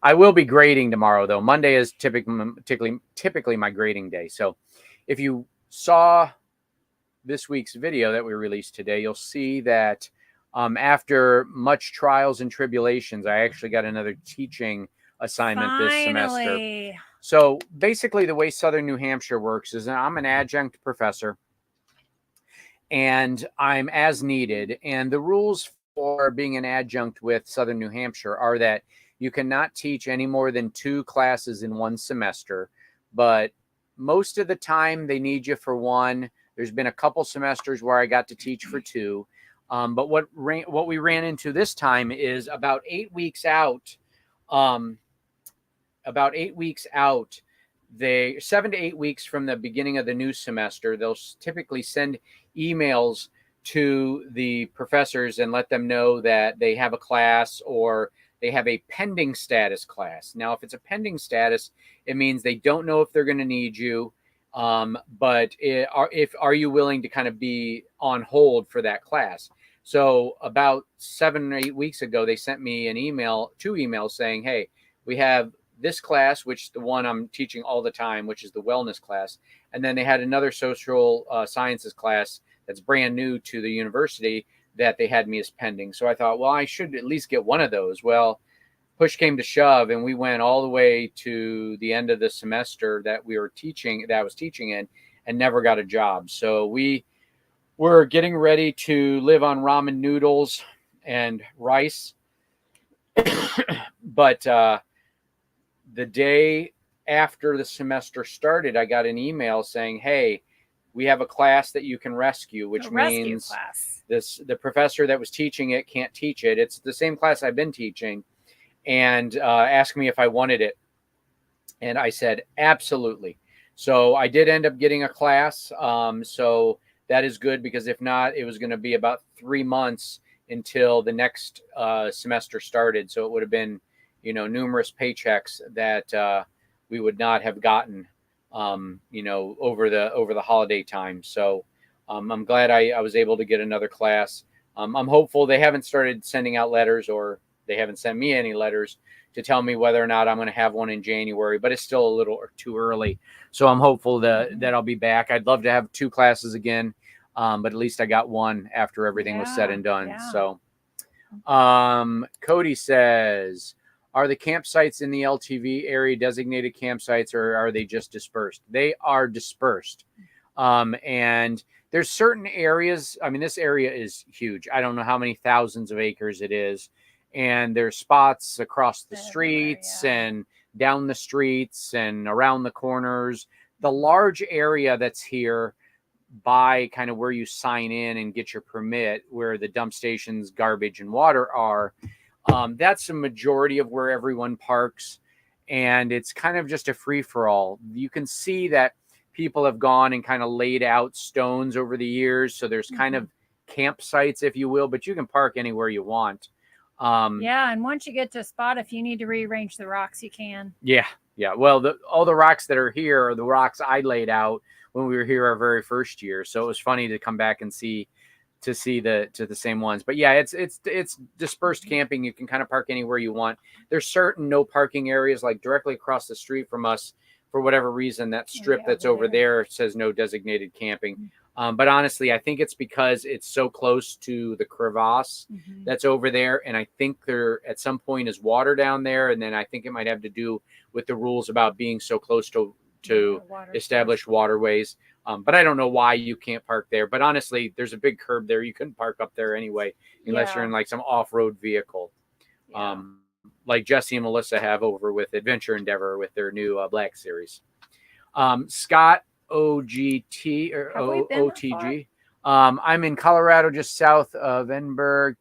I will be grading tomorrow, though. Monday is typically my grading day. So if you saw this week's video that we released today, you'll see that after much trials and tribulations, I actually got another teaching assignment this semester. So basically the way Southern New Hampshire works is I'm an adjunct professor, and I'm as needed. And the rules for being an adjunct with Southern New Hampshire are that you cannot teach any more than 2 classes in one semester, but most of the time they need you for 1. There's been a couple semesters where I got to teach for 2. But what we ran into this time is about 8 weeks out. 7 to 8 weeks from the beginning of the new semester, they'll typically send emails to the professors and let them know that they have a class or they have a pending status class. Now, if it's a pending status, it means they don't know if they're going to need you. But are you willing to kind of be on hold for that class? So about 7 or 8 weeks ago, they sent me an email, 2 emails saying, hey, we have this class, which the one I'm teaching all the time, which is the wellness class. And then they had another social sciences class that's brand new to the university that they had me as pending. So I thought, well, I should at least get one of those. Well, push came to shove, and we went all the way to the end of the semester that I was teaching in, and never got a job. So we were getting ready to live on ramen noodles and rice. But the day after the semester started, I got an email saying, hey, we have a class that you can rescue, which means the professor that was teaching it can't teach it. It's the same class I've been teaching, and asked me if I wanted it. And I said, absolutely. So I did end up getting a class. So that is good, because if not, it was going to be about 3 months until the next semester started. So it would have been, numerous paychecks that we would not have gotten, over the holiday time. So I'm glad I was able to get another class. I'm hopeful. They haven't started sending out letters, or they haven't sent me any letters to tell me whether or not I'm going to have one in January, but it's still a little too early. So I'm hopeful that I'll be back. I'd love to have 2 classes again, but at least I got one after everything was said and done. Yeah. So Cody says, are the campsites in the LTV area designated campsites, or are they just dispersed? They are dispersed. And there's certain areas. I mean, this area is huge. I don't know how many thousands of acres it is. And there's spots across the streets and down the streets and around the corners. The large area that's here by kind of where you sign in and get your permit, where the dump stations, garbage, and water are, that's a majority of where everyone parks. And it's kind of just a free-for-all. You can see that people have gone and kind of laid out stones over the years. So there's kind of campsites, if you will, but you can park anywhere you want. And once you get to a spot, if you need to rearrange the rocks, you can. Yeah. Well, all the rocks that are here are the rocks I laid out when we were here our very first year. So it was funny to come back and see the same ones. But yeah, it's dispersed camping. You can kind of park anywhere you want. There's certain no parking areas, like directly across the street from us. For whatever reason, that strip that's over there says no designated camping. But honestly, I think it's because it's so close to the crevasse that's over there. And I think there at some point is water down there. And then I think it might have to do with the rules about being so close to established waterways. But I don't know why you can't park there. But honestly, there's a big curb there. You couldn't park up there anyway, unless you're in like some off-road vehicle. Like Jesse and Melissa have over with Adventure Endeavor with their new Black Series. Scott OGT or OTG. I'm in Colorado, just south of Edinburgh.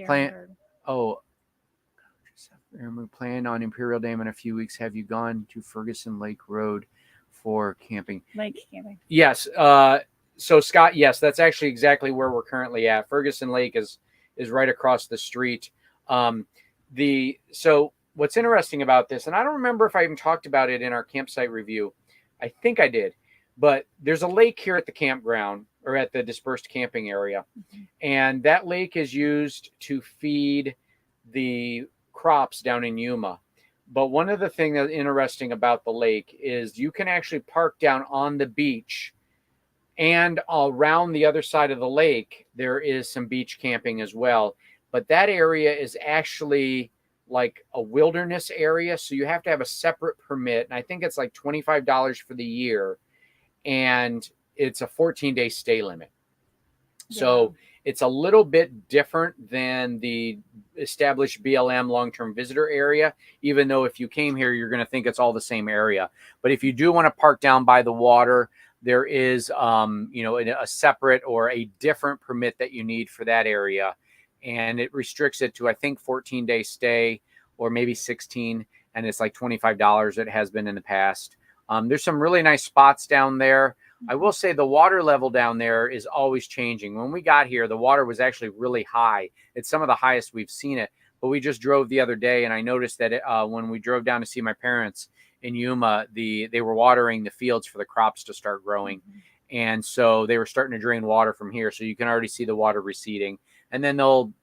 Plan on Imperial Dam in a few weeks. Have you gone to Ferguson Lake Road for camping? Lake camping. Yes. So Scott, yes, that's actually exactly where we're currently at. Ferguson Lake is right across the street. So what's interesting about this, and I don't remember if I even talked about it in our campsite review. I think I did, but there's a lake here at the campground, or at the dispersed camping area. And that lake is used to feed the crops down in Yuma. But one of the things that's interesting about the lake is you can actually park down on the beach, and around the other side of the lake, there is some beach camping as well. But that area is actually like a wilderness area. So you have to have a separate permit. And I think it's like $25 for the year. And it's a 14-day stay limit. So it's a little bit different than the established BLM long-term visitor area, even though if you came here, you're going to think it's all the same area. But if you do want to park down by the water, there is, a separate or a different permit that you need for that area. And it restricts it to, I think, 14-day stay, or maybe 16. And it's like $25. It has been in the past. There's some really nice spots down there. I will say the water level down there is always changing. When we got here, the water was actually really high. It's some of the highest we've seen it. But we just drove the other day, and I noticed that when we drove down to see my parents in Yuma, they were watering the fields for the crops to start growing. And so they were starting to drain water from here. So you can already see the water receding. and then they'll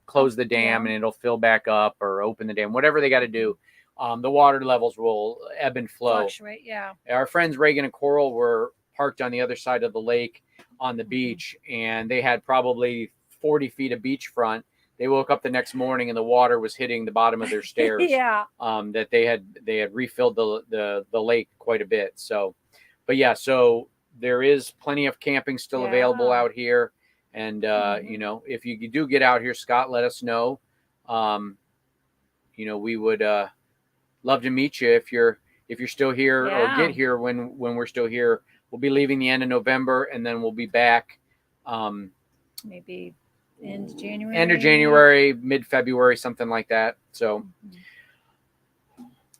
close the dam and it'll fill back up or open the dam, whatever they got to do. The water levels will ebb and flow. Fluctuate, yeah. Our friends Reagan and Coral were parked on the other side of the lake on the beach, and they had probably 40 feet of beachfront. They woke up the next morning and the water was hitting the bottom of their stairs. Yeah. That they had refilled the lake quite a bit. So, but yeah, so there is plenty of camping still available out here. And, you know, if you do get out here, Scott, let us know. You know, we would love to meet you if you're still here or get here when we're still here. We'll be leaving the end of November, and then we'll be back. Maybe end January. End of January, mid-February, something like that. So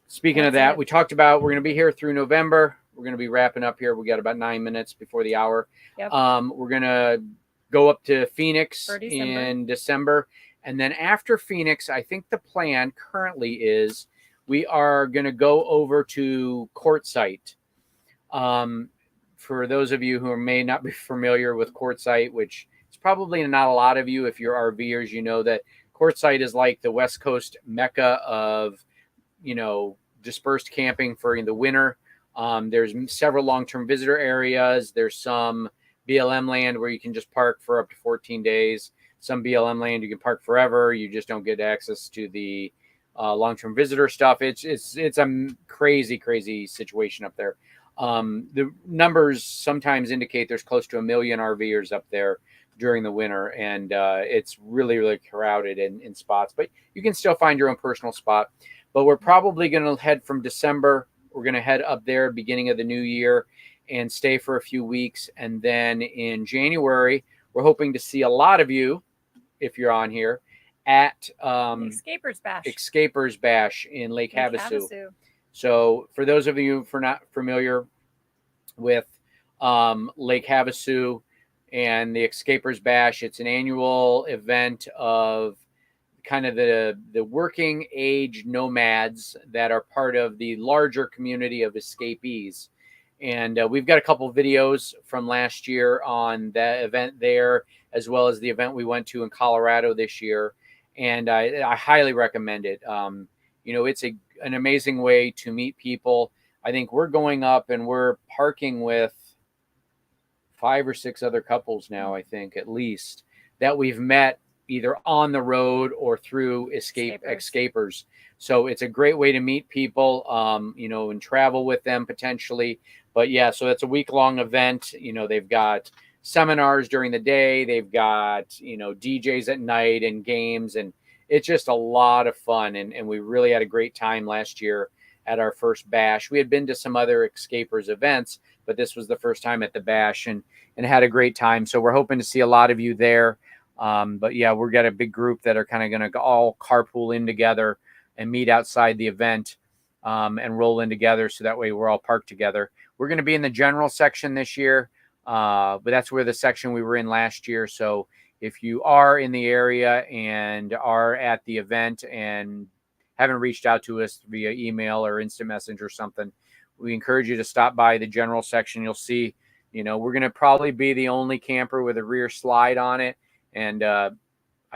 speaking of that, we talked about we're going to be here through November. We're going to be wrapping up here. We got about 9 minutes before the hour. Yep. We're going to go up to Phoenix in December. And then after Phoenix, I think the plan currently is we are going to go over to Quartzsite. For those of you who may not be familiar with Quartzsite, which is probably not a lot of you, if you're RVers, you know that Quartzsite is like the West Coast mecca of, you know, dispersed camping for the winter. There's several long-term visitor areas. There's some BLM land where you can just park for up to 14 days. Some BLM land you can park forever. You just don't get access to the long-term visitor stuff. It's a crazy situation up there. The numbers sometimes indicate there's close to 1 million RVers up there during the winter, and it's really crowded in spots, but you can still find your own personal spot. But we're probably going to head from December. We're going to head up there beginning of the new year and stay for a few weeks. And then in January, we're hoping to see a lot of you, if you're on here, at Escapers Bash in Lake Havasu. So for those of you who are not familiar with Lake Havasu and the Escapers Bash, it's an annual event of kind of the working age nomads that are part of the larger community of escapees. And we've got a couple of videos from last year on that event there, as well as the event we went to in Colorado this year. And I highly recommend it. You know, it's an amazing way to meet people. I think we're going up and we're parking with 5 or 6 other couples now, I think, at least, that we've met either on the road or through Escapers. So it's a great way to meet people, you know, and travel with them potentially. But yeah, so it's a week-long event. You know, they've got seminars during the day. They've got, you know, DJs at night and games, and it's just a lot of fun. And we really had a great time last year at our first bash. We had been to some other Escapers events, but this was the first time at the bash, and had a great time. So we're hoping to see a lot of you there. But yeah, we've got a big group that are kind of going to all carpool in together and meet outside the event and roll in together. So that way we're all parked together. We're going to be in the general section this year, but that's where the section we were in last year. So if you are in the area and are at the event and haven't reached out to us via email or instant message or something, we encourage you to stop by the general section. You'll see, you know, we're going to probably be the only camper with a rear slide on it. And I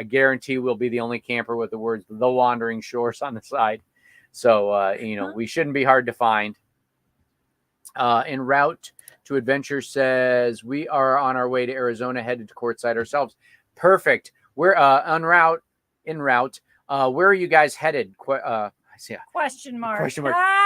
guarantee we'll be the only camper with the words "The Wandering Shores" on the side. So, you know, we shouldn't be hard to find. En route to Adventure says, we are on our way to Arizona, headed to Quartzsite ourselves. Perfect. We're en route. Where are you guys headed? Question mark.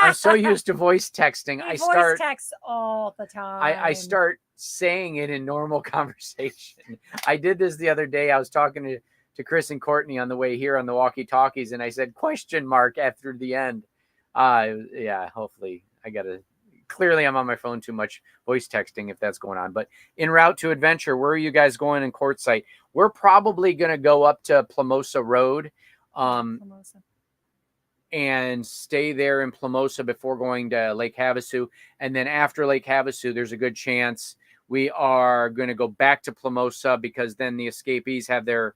I'm so used to voice texting. I voice text all the time. I start saying it in normal conversation. I did this the other day. I was talking to Chris and Courtney on the way here on the walkie-talkies, and I said question mark after the end. Yeah, hopefully clearly I'm on my phone too much voice texting if that's going on. But en route to Adventure, where are you guys going in Quartzsite? We're probably going to go up to Plamosa Road. And stay there in Plamosa before going to Lake Havasu. And then after Lake Havasu, there's a good chance we are going to go back to Plamosa, because then the escapees have their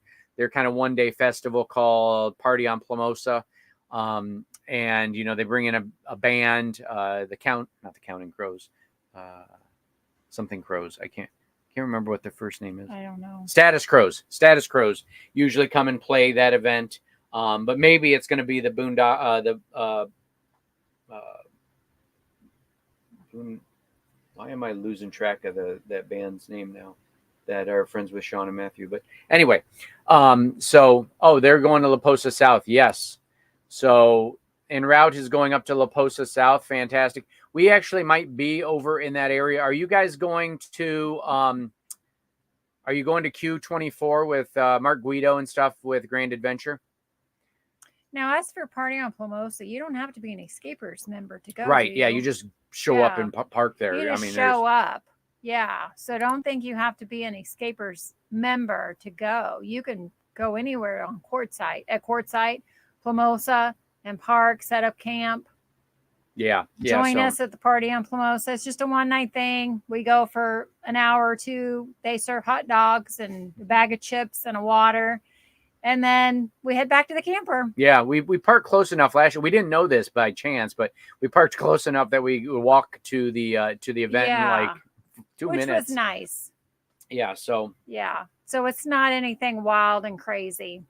kind of one-day festival called Party on Plamosa. And, you know, they bring in a band, not the Counting Crows, something Crows. I can't Can't remember what their first name is. I don't know. Status Crows. Status Crows usually come and play that event. But maybe it's going to be the why am I losing track of that band's name now? That are friends with Sean and Matthew. But anyway, they're going to La Posa South. Yes. So En route is going up to La Posa South. Fantastic. We actually might be over in that area. Are you guys going to Q24 with Mark Guido and stuff with Grand Adventure? Now, as for Party on Plumosa, you don't have to be an Escapers member to go. Right. Yeah. You just show up and park there. You just show up. Yeah. So don't think you have to be an Escapers member to go. You can go anywhere on Quartzsite, Plumosa, and park, set up camp. Yeah. Join us at the Party on Plumosa. It's just a one-night thing. We go for an hour or two. They serve hot dogs and a bag of chips and a water. And then we head back to the camper. Yeah, we parked close enough last year. We didn't know this by chance, but we parked close enough that we would walk to the event in like 2 minutes. Which was nice. Yeah, so. Yeah. So it's not anything wild and crazy.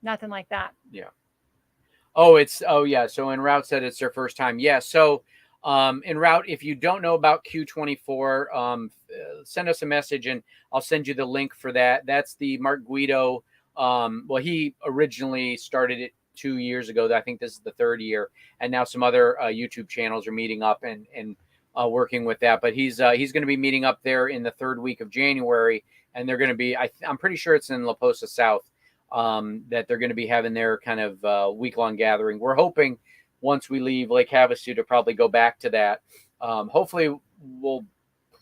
Nothing like that. Yeah. Yeah. So En route said it's their first time. Yeah. So En route, if you don't know about Q24, send us a message and I'll send you the link for that. That's the Mark Guido. He originally started it 2 years ago. I think this is the third year, and now some other YouTube channels are meeting up and working with that. But he's going to be meeting up there in the third week of January, and they're going to be. I'm pretty sure it's in La Posa South. That they're going to be having their kind of week-long gathering. We're hoping once we leave Lake Havasu to probably go back to that. Hopefully we'll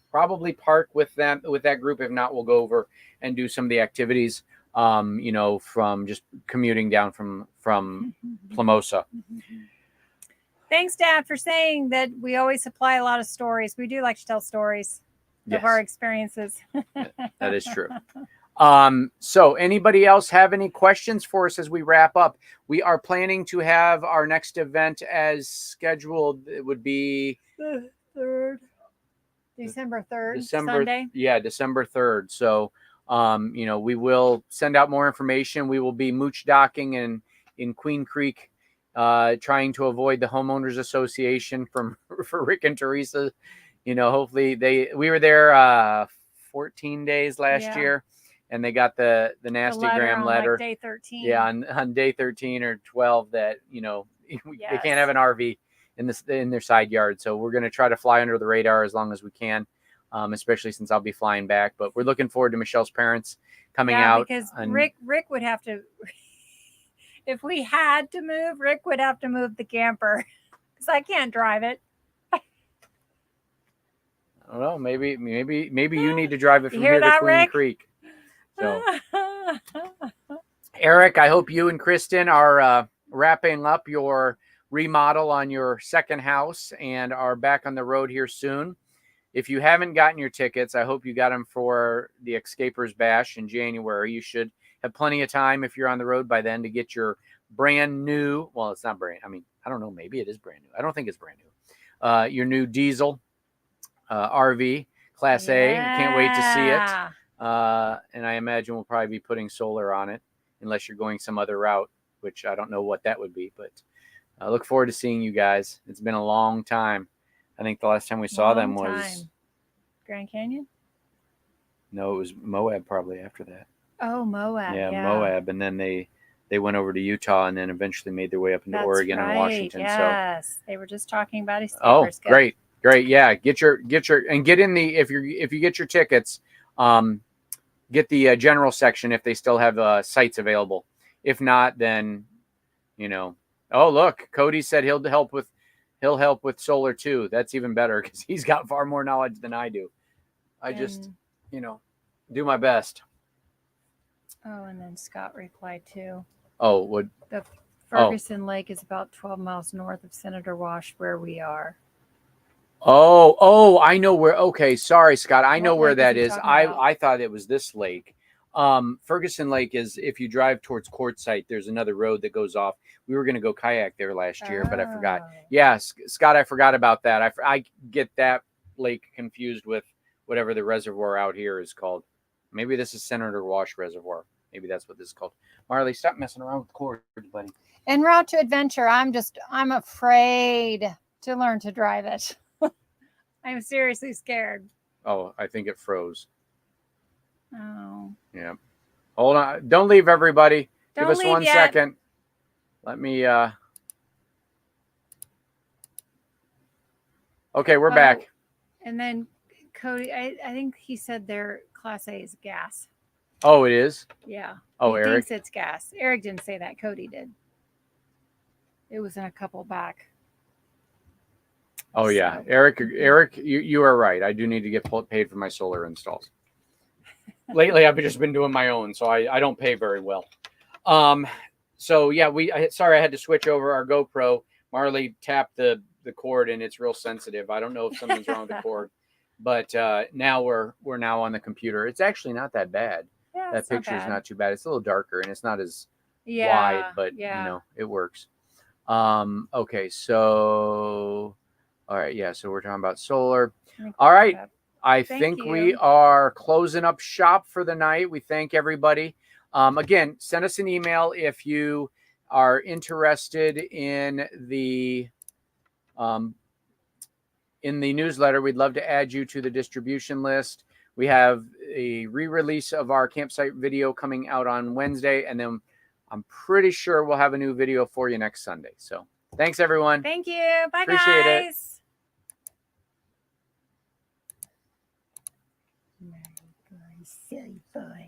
probably park with that group. If not, we'll go over and do some of the activities, from just commuting down from Plumosa. Thanks, Dad, for saying that we always supply a lot of stories. We do like to tell stories of our experiences. That is true. So anybody else have any questions for us as we wrap up? We are planning to have our next event as scheduled. It would be the 3rd, December 3rd, Sunday. Yeah, December 3rd. So, we will send out more information. We will be mooch docking in Queen Creek, trying to avoid the homeowners association for Rick and Teresa. Hopefully we were there 14 days last year. And they got the nastygram letter. Like day 13. Yeah, on day 13 or 12 that, they can't have an RV in their side yard. So we're going to try to fly under the radar as long as we can, especially since I'll be flying back. But we're looking forward to Michelle's parents coming out. Because Rick would have to, if we had to move, Rick would have to move the camper because I can't drive it. I don't know. Maybe you need to drive it from here to Queen Rick? Creek. So, Eric, I hope you and Kristen are wrapping up your remodel on your second house and are back on the road here soon. If you haven't gotten your tickets, I hope you got them for the Escapers Bash in January. You should have plenty of time if you're on the road by then to get your brand new. Well, it's not brand. I mean, I don't know. Maybe it is brand new. I don't think it's brand new. Your new diesel RV Class A. Can't wait to see it. And I imagine we'll probably be putting solar on it unless you're going some other route, which I don't know what that would be, but I look forward to seeing you guys. It's been a long time. I think the last time we saw them was Grand Canyon. No, it was Moab probably after that. Oh, Moab. Yeah, Moab. And then they went over to Utah and then eventually made their way up into Oregon and Washington. Yes. They were just talking about Escapers. Oh, great. Yeah. Get in the, if you get your tickets, get the general section if they still have sites available. If not, then oh, look, Cody said he'll help with solar too. That's even better because he's got far more knowledge than I do. I just do my best. Oh, and then Scott replied too. Oh, what? The Ferguson Lake is about 12 miles north of Senator Wash, where we are. Oh, I know where. Okay, sorry, Scott. I know where that is. I thought it was this lake. Ferguson Lake is, if you drive towards Quartzsite, there's another road that goes off. We were going to go kayak there last year, but I forgot. Yeah, Scott, I forgot about that. I get that lake confused with whatever the reservoir out here is called. Maybe this is Senator Wash Reservoir. Maybe that's what this is called. Marley, stop messing around with cords, buddy. En route to adventure, I'm afraid to learn to drive it. I'm seriously scared. Oh, I think it froze. Oh. Yeah. Hold on. Don't leave, everybody. Don't Give us leave 1 yet. second. Let me Okay, we're back. And then Cody, I think he said their Class A is gas. Oh, it is? Yeah. Oh, he Eric? thinks it's gas. Eric didn't say that. Cody did. It was in a couple back. Oh, yeah. Eric, you are right. I do need to get paid for my solar installs. Lately, I've just been doing my own, so I don't pay very well. So, yeah, sorry I had to switch over our GoPro. Marley tapped the cord, and it's real sensitive. I don't know if something's wrong with the cord. But now we're now on the computer. It's actually not that bad. Yeah, that picture is not too bad. It's a little darker, and it's not as wide, but, it works. Okay, so... All right, yeah, so we're talking about solar. All right, I think we are closing up shop for the night. We thank everybody. Again, send us an email if you are interested in the newsletter. We'd love to add you to the distribution list. We have a re-release of our campsite video coming out on Wednesday, and then I'm pretty sure we'll have a new video for you next Sunday. So thanks, everyone. Thank you. Bye, Appreciate guys. it. My boy, silly boy.